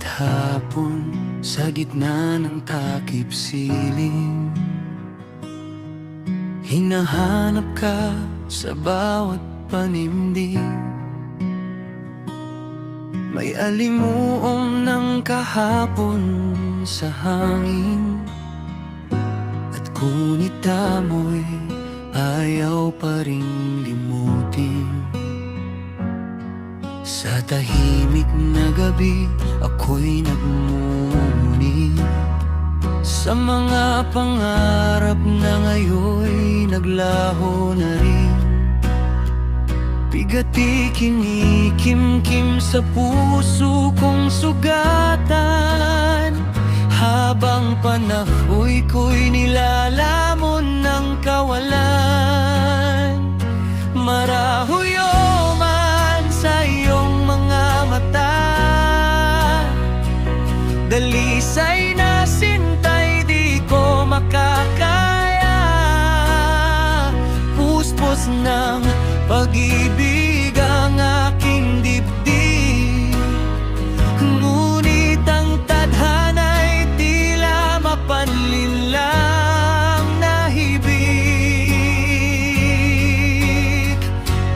Bawat hapon sa gitna ng takip siling, hinahanap ka sa bawat panimdim. May alimuong ng kahapon sa hangin, at ngunit amoy ayaw pa ring limutin. Sa tahimik na gabi, ako'y nagmumuni sa mga pangarap na ngayon'y naglaho na rin. Bigati kinikimkim sa puso kong sugatan, habang panahoy ko'y nilalamon ng kawalan. Marahuyo man sa iyong mga mata, dalisay na sintay di ko makakaya. Puspos ng pag-ibig ang aking dibdib, ngunit ang tadhana'y tila mapanlin lang na hibig.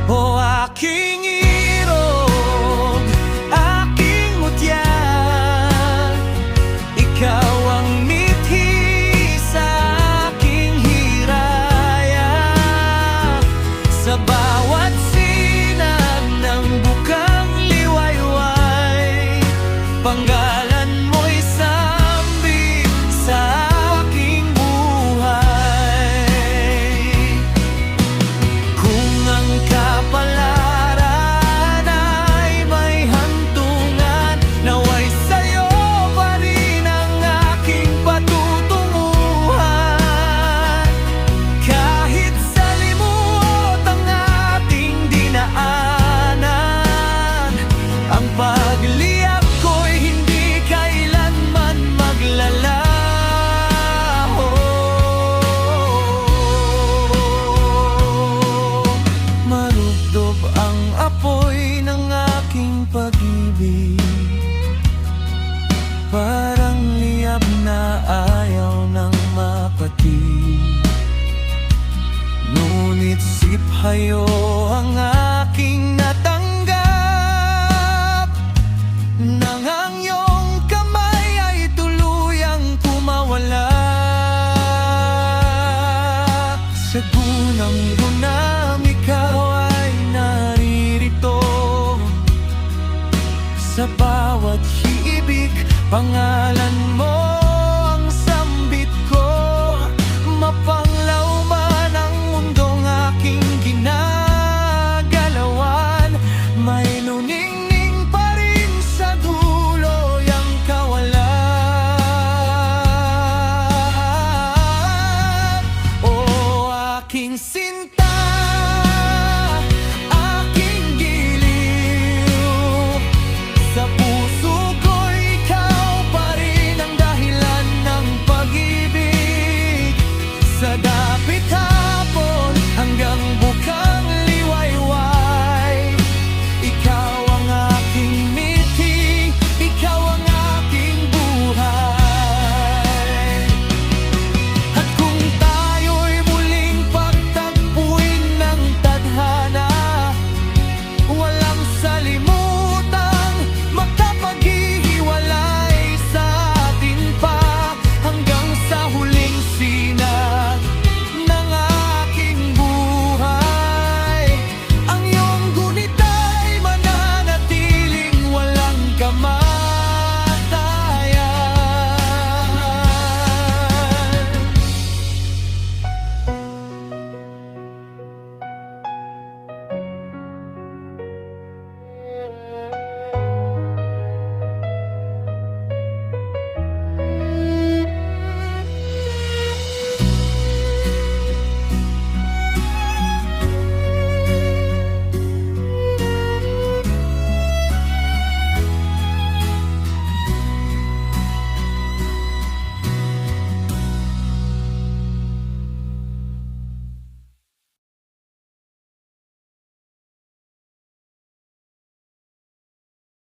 O aking irog, aking mutya, ikaw ang mithi sa aking hiraya. Sa bawat sinag ng bukang liwayway, panggalan mo'y sambit sa aking buhay. Kung ang kapalaran ay may hantungan, naway sa'yo pa rin ang aking patutunguhan. Kahit sa limuot ang ating dinaanan, ang pagliyak ko'y hindi kailanman maglalaho. Marugdob ang apoy ng aking pag-ibig, parang liyab na ayaw ng mapatid. Ngunit siphayo ang aking natanggap, nang ang iyong kamay ay tuluyang kumawala. Sa gunang-gunang ikaw ay naririto, sa bawat hibig pangalan mo